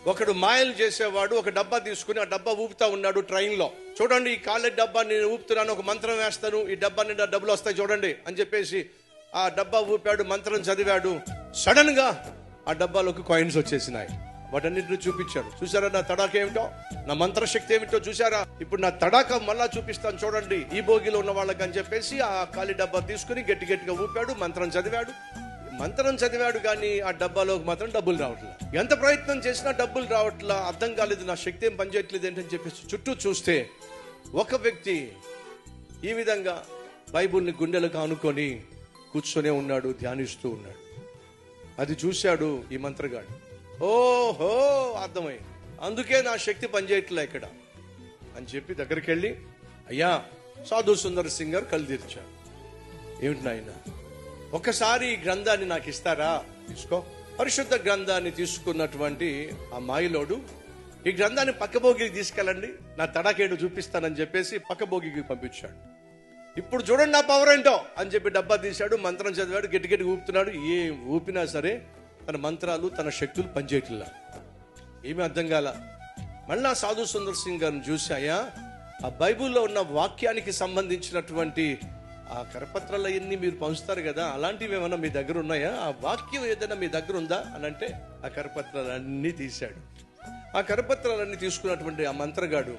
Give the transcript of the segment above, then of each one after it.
ఒకడు మాయలు చేసేవాడు ఒక డబ్బా తీసుకుని ఆ డబ్బా ఊపుతా ఉన్నాడు ట్రైన్లో. చూడండి, ఈ కాళ్ళ డబ్బా నేను ఊపుతున్నాను, ఒక మంత్రం వేస్తాను, ఈ డబ్బా నిండా డబ్బులు వస్తాయి చూడండి అని చెప్పేసి ఆ డబ్బా ఊపాడు, మంత్రం చదివాడు. సడన్ గా ఆ డబ్బాలోకి కాయిన్స్ వచ్చేసినాయి. వాటన్నిటిని చూపించాడు. చూసారా నా తడాక ఏమిటో, నా మంత్రశక్తి ఏమిటో చూసారా? ఇప్పుడు నా తడాక మళ్ళా చూపిస్తాను చూడండి ఈ భోగిలో ఉన్న వాళ్ళకి అని చెప్పేసి ఆ ఖాళీ డబ్బా తీసుకుని గట్టి గట్టిగా ఊపాడు, మంత్రం చదివాడు కానీ ఆ డబ్బాలోకి మాత్రం డబ్బులు రావట్లా. ఎంత ప్రయత్నం చేసినా డబ్బులు రావట్లా. అర్థం కాలేదు, నా శక్తి ఏం పనిచేయట్లేదు ఏంటని చెప్పేసి చుట్టూ చూస్తే ఒక వ్యక్తి ఈ విధంగా బైబుల్ని గుండెలకు ఆనుకొని కూర్చొనే ఉన్నాడు, ధ్యానిస్తూ ఉన్నాడు. అది చూశాడు ఈ మంత్రగాడు. ఓహో, అర్థమైంది, అందుకే నా శక్తి పనిచేయట్లే ఇక్కడ అని చెప్పి దగ్గరికి వెళ్ళి, అయ్యా సాధు సుందర్ సింగ్ గారు కళ్ళు తెరిచాడు. ఏమిటి నాయన, ఒకసారి ఈ గ్రంథాన్ని నాకు ఇస్తారా? తీసుకో. పరిశుద్ధ గ్రంథాన్ని తీసుకున్నటువంటి ఆ మాయిలోడు, ఈ గ్రంథాన్ని పక్కబోగికి తీసుకెళ్ళండి, నా తడాకేడు చూపిస్తానని చెప్పేసి పక్కబోగికి పంపించాడు. ఇప్పుడు చూడండి నా పవర్ ఏంటో అని చెప్పి డబ్బా తీశాడు, మంత్రం చదివాడు, గట్టి ఊపుతున్నాడు. ఏం ఊపినా సరే తన మంత్రాలు తన శక్తులు పనిచేయట్లా. ఏమీ అర్థం కాల. మళ్ళా సాధు సుందర్ సింగ్ గారిని చూసి, అయ్యా ఆ బైబుల్లో ఉన్న వాక్యానికి సంబంధించినటువంటి ఆ కరపత్రాలు అన్ని మీరు పంచుతారు కదా, అలాంటివి ఏమైనా మీ దగ్గర ఉన్నాయా? ఆ వాక్యం ఏదైనా మీ దగ్గర ఉందా అని అంటే ఆ కరపత్రాలన్నీ తీశాడు. ఆ కరపత్రాలన్నీ తీసుకున్నటువంటి ఆ మంత్రగాడు,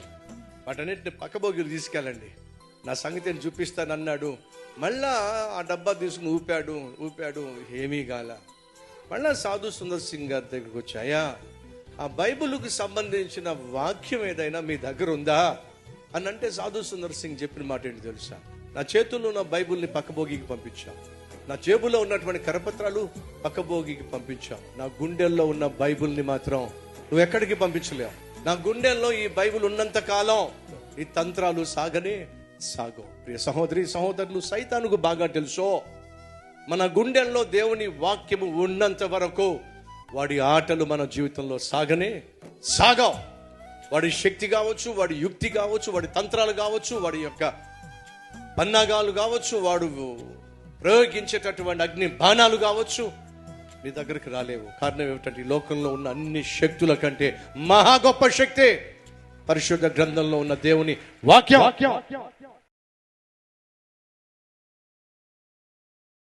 వాటన్నిటిని పక్కబోగిలు తీసుకెళ్ళండి, నా సంగతిని చూపిస్తానన్నాడు. మళ్ళా ఆ డబ్బా తీసుకుని ఊపాడు, ఏమీ కాల. మళ్ళా సాధు సుందర్ సింగ్ గారి దగ్గరికి వచ్చాయా, ఆ బైబిల్కి సంబంధించిన వాక్యం ఏదైనా మీ దగ్గర ఉందా అని అంటే సాధు సుందర్ సింగ్ చెప్పిన మాట ఏంటి తెలుసా? నా చేతుల్లో ఉన్న బైబిల్ని పక్కబోగికి పంపించాం, నా జేబులో ఉన్నటువంటి కరపత్రాలు పక్కబోగికి పంపించాం, నా గుండెల్లో ఉన్న బైబిల్ని మాత్రం నువ్వు ఎక్కడికి పంపించలేవు. నా గుండెల్లో ఈ బైబిల్ ఉన్నంత కాలం ఈ తంత్రాలు సాగవు. ప్రియ సహోదరి సహోదరులు, సైతానుకు బాగా తెలుసో, మన గుండెల్లో దేవుని వాక్యము ఉన్నంత వరకు వాడి ఆటలు మన జీవితంలో సాగవు. వాడి శక్తి కావచ్చు, వాడి యుక్తి కావచ్చు, వాడి తంత్రాలు కావచ్చు, వాడి యొక్క పన్నాగాలు కావచ్చు, వాడు ప్రయోగించేటటువంటి అగ్ని బాణాలు కావచ్చు, నీ దగ్గరికి రాలేవు. కారణం ఏమిటంటే ఈ లోకంలో ఉన్న అన్ని శక్తుల కంటే మహా గొప్ప శక్తి పరిశుద్ధ గ్రంథంలో ఉన్న దేవుని వాక్యం.